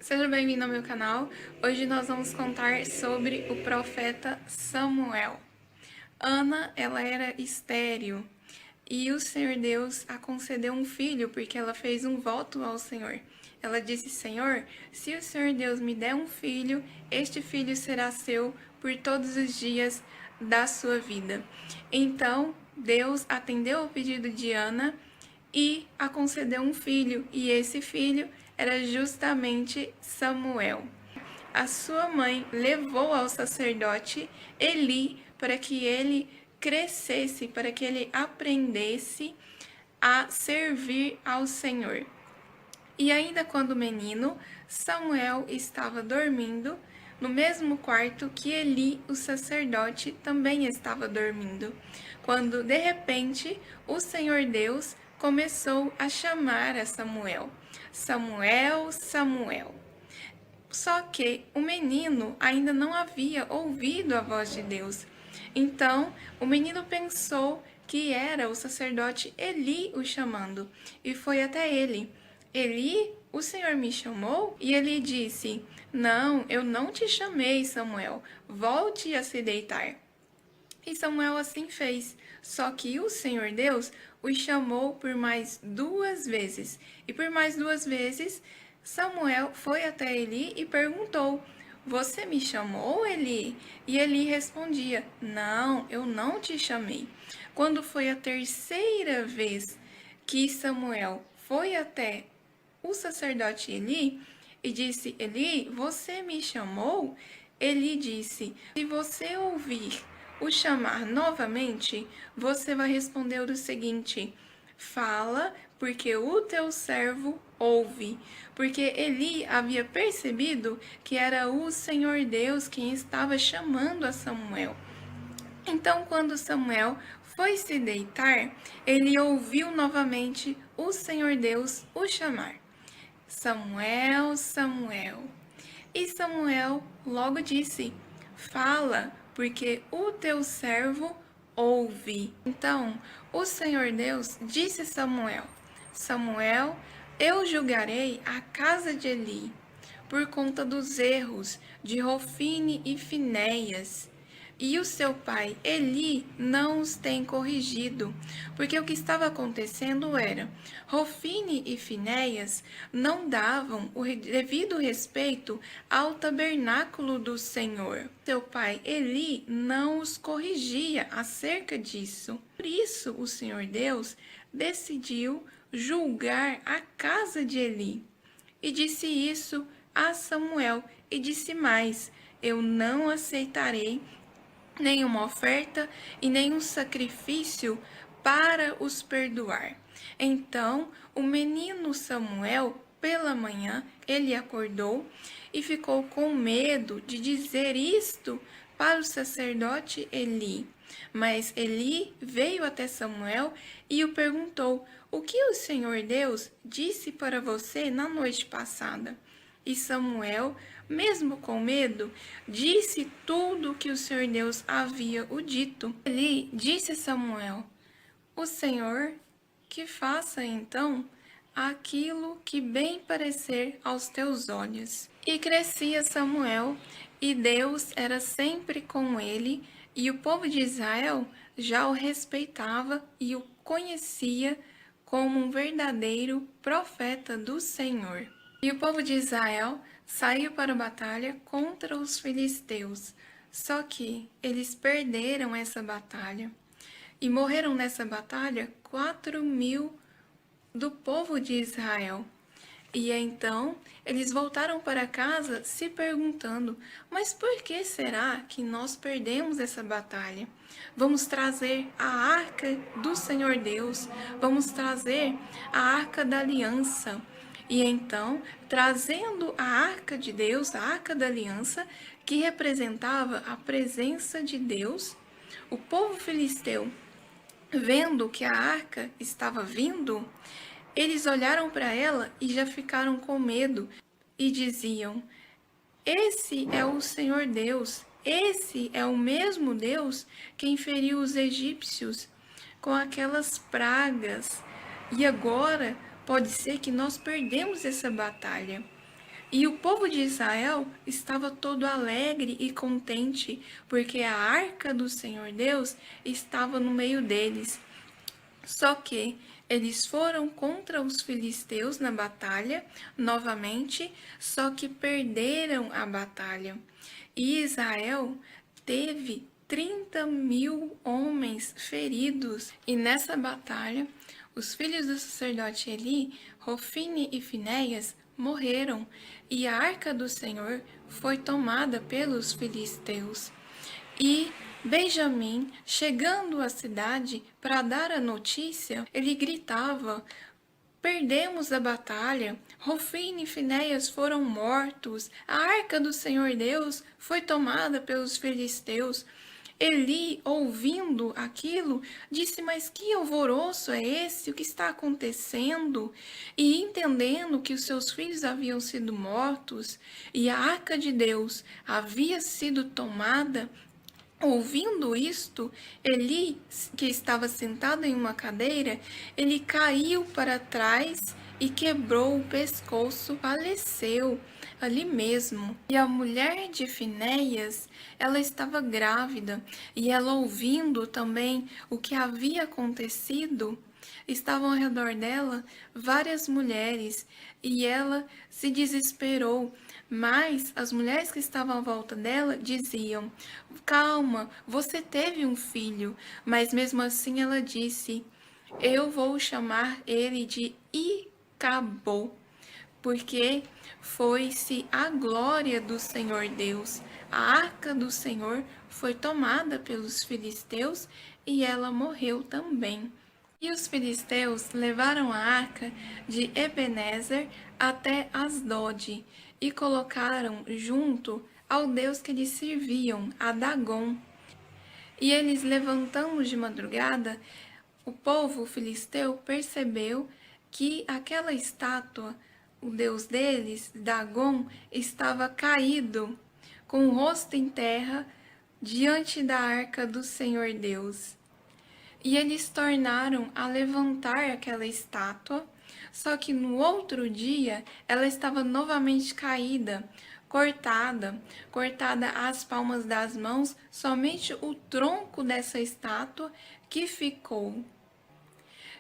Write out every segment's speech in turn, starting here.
Seja bem-vindo ao meu canal. Hoje nós vamos contar sobre o profeta Samuel. Ana, ela era estéril e o Senhor Deus a concedeu um filho porque ela fez um voto ao Senhor. Ela disse: Senhor, se o Senhor Deus me der um filho, este filho será seu por todos os dias da sua vida. Então, Deus atendeu ao pedido de Ana e a concedeu um filho, e esse filho era justamente Samuel. A sua mãe levou ao sacerdote Eli para que ele crescesse, para que ele aprendesse a servir ao Senhor. E ainda quando menino, Samuel estava dormindo no mesmo quarto que Eli, o sacerdote, também estava dormindo, quando de repente o Senhor Deus começou a chamar a Samuel: Samuel, Samuel. Só que o menino ainda não havia ouvido a voz de Deus. Então, o menino pensou que era o sacerdote Eli o chamando e foi até ele. Eli, o Senhor me chamou? E ele disse: Não, eu não te chamei, Samuel. Volte a se deitar. E Samuel assim fez. Só que o Senhor Deus o chamou por mais 2 vezes. E por mais 2 vezes, Samuel foi até Eli e perguntou: Você me chamou, Eli? E Eli respondia: Não, eu não te chamei. Quando foi a terceira vez que Samuel foi até o sacerdote Eli e disse: Eli, você me chamou? Eli disse: Se você ouvir o chamar novamente, você vai responder o seguinte: Fala, porque o teu servo ouve. Porque Eli havia percebido que era o Senhor Deus quem estava chamando a Samuel. Então, quando Samuel foi se deitar, ele ouviu novamente o Senhor Deus o chamar: Samuel, Samuel. E Samuel logo disse: Fala, porque o teu servo ouve. Então, o Senhor Deus disse a Samuel: Samuel, eu julgarei a casa de Eli por conta dos erros de Hofni e Finéias. E o seu pai Eli não os tem corrigido, porque o que estava acontecendo era: Hofni e Finéias não davam o devido respeito ao tabernáculo do Senhor. Seu pai Eli não os corrigia acerca disso. Por isso, o Senhor Deus decidiu julgar a casa de Eli. E disse isso a Samuel, e disse mais: Eu não aceitarei nenhuma oferta e nenhum sacrifício para os perdoar. Então, o menino Samuel, pela manhã, ele acordou e ficou com medo de dizer isto para o sacerdote Eli. Mas Eli veio até Samuel e o perguntou: O que o Senhor Deus disse para você na noite passada? E Samuel, mesmo com medo, disse tudo o que o Senhor Deus havia o dito. Eli disse a Samuel: O Senhor que faça então aquilo que bem parecer aos teus olhos. E crescia Samuel, e Deus era sempre com ele, e o povo de Israel já o respeitava e o conhecia como um verdadeiro profeta do Senhor. E o povo de Israel saiu para a batalha contra os filisteus. Só que eles perderam essa batalha. E morreram nessa batalha 4.000 do povo de Israel. E então eles voltaram para casa se perguntando: Mas por que será que nós perdemos essa batalha? Vamos trazer a arca do Senhor Deus, vamos trazer a arca da aliança. E então, trazendo a arca de Deus, a arca da aliança, que representava a presença de Deus, o povo filisteu, vendo que a arca estava vindo, eles olharam para ela e já ficaram com medo e diziam: Esse é o Senhor Deus, esse é o mesmo Deus que feriu os egípcios com aquelas pragas. E agora pode ser que nós perdemos essa batalha. E o povo de Israel estava todo alegre e contente, porque a arca do Senhor Deus estava no meio deles. Só que eles foram contra os filisteus na batalha, novamente, só que perderam a batalha. E Israel teve 30.000 homens feridos. E nessa batalha, os filhos do sacerdote Eli, Rofine e Finéias, morreram, e a arca do Senhor foi tomada pelos filisteus. E Benjamim, chegando à cidade para dar a notícia, ele gritava: perdemos a batalha, Rofine e Finéias foram mortos, a arca do Senhor Deus foi tomada pelos filisteus. Eli, ouvindo aquilo, disse: mas que alvoroço é esse? O que está acontecendo? E entendendo que os seus filhos haviam sido mortos e a arca de Deus havia sido tomada, ouvindo isto, Eli, que estava sentado em uma cadeira, ele caiu para trás e quebrou o pescoço, faleceu ali mesmo. E a mulher de Finéias, ela estava grávida, e ela ouvindo também o que havia acontecido, estavam ao redor dela várias mulheres, e ela se desesperou. Mas as mulheres que estavam à volta dela diziam: calma, você teve um filho. Mas mesmo assim ela disse: eu vou chamar ele de Icabô, porque foi-se a glória do Senhor Deus. A arca do Senhor foi tomada pelos filisteus e ela morreu também. E os filisteus levaram a arca de Ebenezer até Asdod e colocaram junto ao Deus que eles serviam, a Dagom. E eles, levantando de madrugada, o povo filisteu percebeu que aquela estátua, o Deus deles, Dagom, estava caído, com o rosto em terra, diante da arca do Senhor Deus. E eles tornaram a levantar aquela estátua, só que no outro dia ela estava novamente caída, cortada as palmas das mãos, somente o tronco dessa estátua que ficou.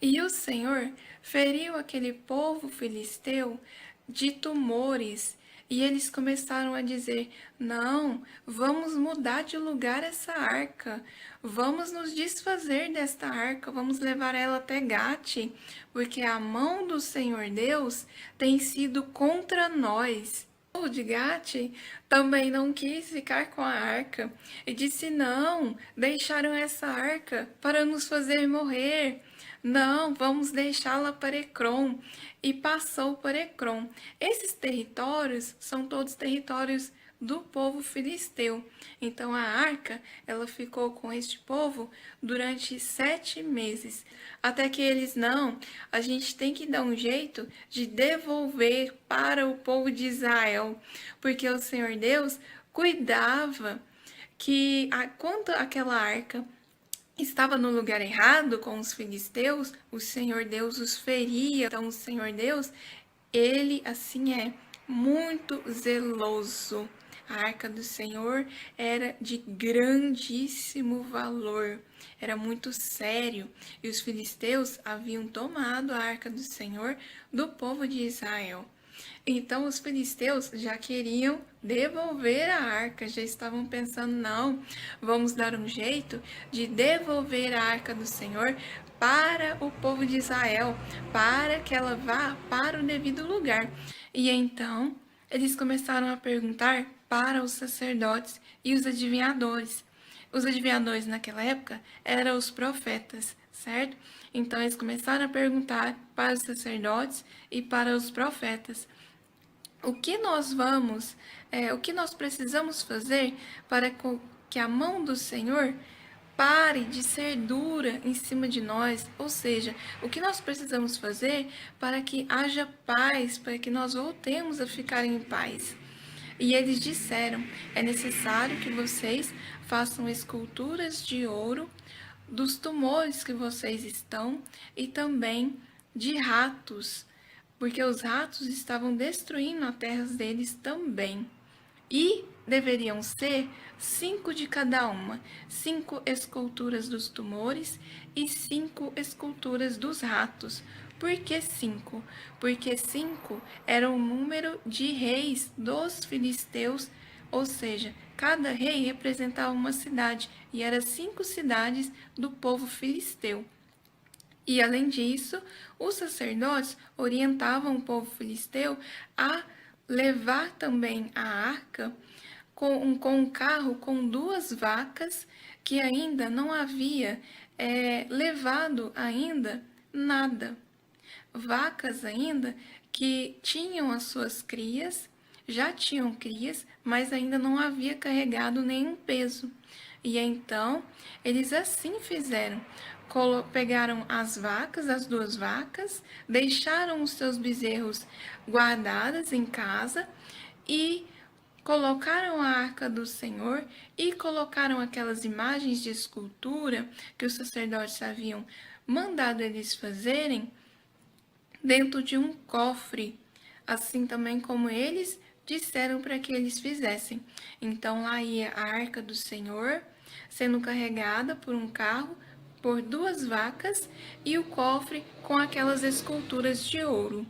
E o Senhor feriu aquele povo filisteu de tumores, e eles começaram a dizer: não, vamos mudar de lugar essa arca, vamos nos desfazer desta arca, vamos levar ela até Gate, porque a mão do Senhor Deus tem sido contra nós. O de Gate também não quis ficar com a arca e disse: não, deixaram essa arca para nos fazer morrer. Não, vamos deixá-la para Ecrom. E passou por Ecrom. Esses territórios são todos territórios do povo filisteu. Então a arca, ela ficou com este povo durante 7 meses, até que eles: não, a gente tem que dar um jeito de devolver para o povo de Israel, porque o Senhor Deus cuidava que quando aquela arca estava no lugar errado com os filisteus, o Senhor Deus os feria. Então o Senhor Deus, ele assim é muito zeloso. A arca do Senhor era de grandíssimo valor, era muito sério, e os filisteus haviam tomado a arca do Senhor do povo de Israel. Então os filisteus já queriam devolver a arca, já estavam pensando: não, vamos dar um jeito de devolver a arca do Senhor para o povo de Israel, para que ela vá para o devido lugar. E então eles começaram a perguntar para os sacerdotes e os adivinhadores. Os adivinhadores naquela época eram os profetas, certo? Então eles começaram a perguntar para os sacerdotes e para os profetas: o que nós precisamos fazer para que a mão do Senhor pare de ser dura em cima de nós? Ou seja, o que nós precisamos fazer para que haja paz, para que nós voltemos a ficar em paz? E eles disseram: é necessário que vocês façam esculturas de ouro dos tumores que vocês estão e também de ratos, porque os ratos estavam destruindo as terras deles também. E deveriam ser 5 de cada uma, 5 esculturas dos tumores e 5 esculturas dos ratos. Por que 5? Porque 5 era o número de reis dos filisteus, ou seja, cada rei representava uma cidade, e eram 5 cidades do povo filisteu. E além disso, os sacerdotes orientavam o povo filisteu a levar também a arca com um carro com 2 vacas que ainda não havia levado ainda nada. Vacas ainda que tinham as suas crias, já tinham crias, mas ainda não havia carregado nenhum peso. E então eles assim fizeram. Pegaram as vacas, as 2 vacas, deixaram os seus bezerros guardadas em casa e colocaram a arca do Senhor e colocaram aquelas imagens de escultura que os sacerdotes haviam mandado eles fazerem dentro de um cofre, assim também como eles disseram para que eles fizessem. Então lá ia a arca do Senhor sendo carregada por um carro, por 2 vacas e o cofre com aquelas esculturas de ouro.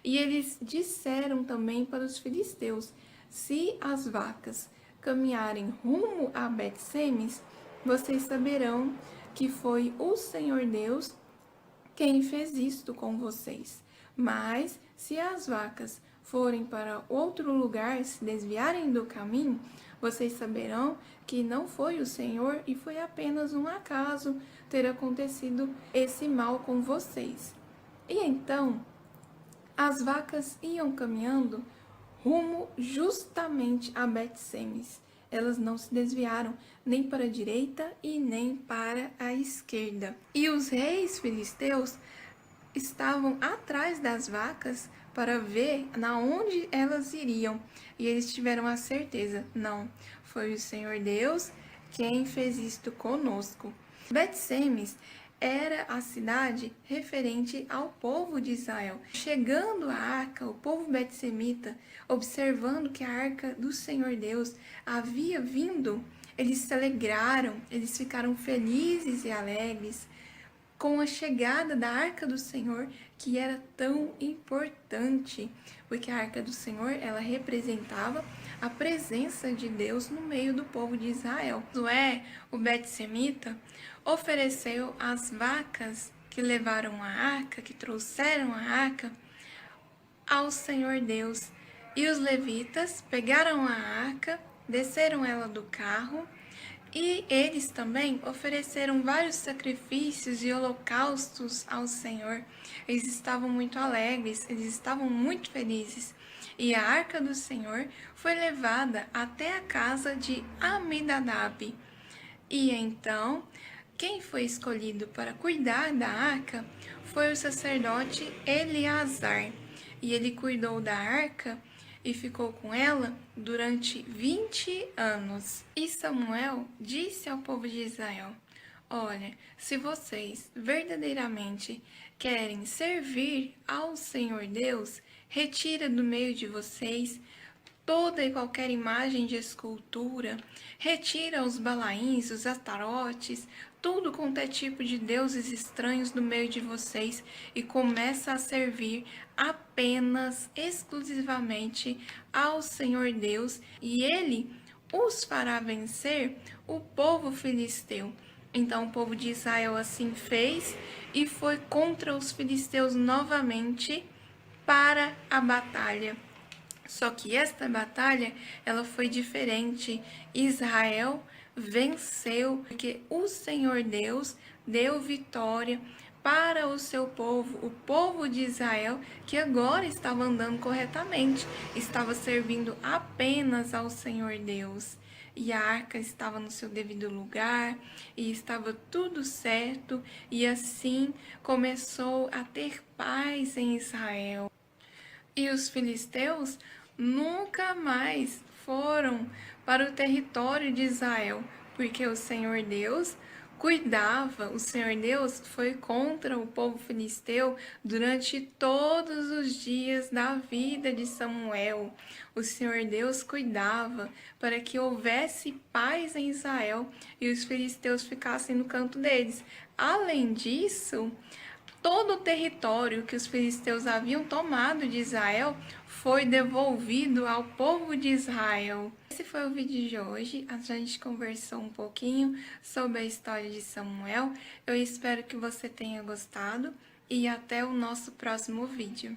E eles disseram também para os filisteus: se as vacas caminharem rumo a Bet-Semes, vocês saberão que foi o Senhor Deus quem fez isto com vocês. Mas se as vacas forem para outro lugar, se desviarem do caminho, vocês saberão que não foi o Senhor e foi apenas um acaso ter acontecido esse mal com vocês. E então, as vacas iam caminhando rumo justamente a Bet-Semes. Elas não se desviaram nem para a direita e nem para a esquerda. E os reis filisteus estavam atrás das vacas para ver na onde elas iriam. E eles tiveram a certeza: não, foi o Senhor Deus quem fez isto conosco. Bet-Semes era a cidade referente ao povo de Israel. Chegando a arca, o povo betsemita, observando que a arca do Senhor Deus havia vindo, eles se alegraram, eles ficaram felizes e alegres com a chegada da arca do Senhor, que era tão importante, porque a arca do Senhor, ela representava a presença de Deus no meio do povo de Israel. Josué, o betsemita, ofereceu as vacas que levaram a arca, que trouxeram a arca, ao Senhor Deus. E os levitas pegaram a arca, desceram ela do carro, e eles também ofereceram vários sacrifícios e holocaustos ao Senhor. Eles estavam muito alegres, eles estavam muito felizes. E a arca do Senhor foi levada até a casa de Aminadab. E então, quem foi escolhido para cuidar da arca foi o sacerdote Eleazar. E ele cuidou da arca e ficou com ela durante 20 anos. E Samuel disse ao povo de Israel: olha, se vocês verdadeiramente querem servir ao Senhor Deus, retira do meio de vocês toda e qualquer imagem de escultura, retira os balaíns, os astarotes, tudo quanto é tipo de deuses estranhos do meio de vocês e começa a servir apenas, exclusivamente ao Senhor Deus, e Ele os fará vencer o povo filisteu. Então o povo de Israel assim fez e foi contra os filisteus novamente para a batalha. Só que esta batalha, ela foi diferente. Israel venceu, porque o Senhor Deus deu vitória para o seu povo, o povo de Israel, que agora estava andando corretamente, estava servindo apenas ao Senhor Deus. E a arca estava no seu devido lugar, e estava tudo certo, e assim começou a ter paz em Israel. E os filisteus nunca mais foram para o território de Israel, porque o Senhor Deus cuidava, o Senhor Deus foi contra o povo filisteu durante todos os dias da vida de Samuel. O Senhor Deus cuidava para que houvesse paz em Israel e os filisteus ficassem no canto deles. Além disso, todo o território que os filisteus haviam tomado de Israel foi devolvido ao povo de Israel. Esse foi o vídeo de hoje. A gente conversou um pouquinho sobre a história de Samuel. Eu espero que você tenha gostado e até o nosso próximo vídeo.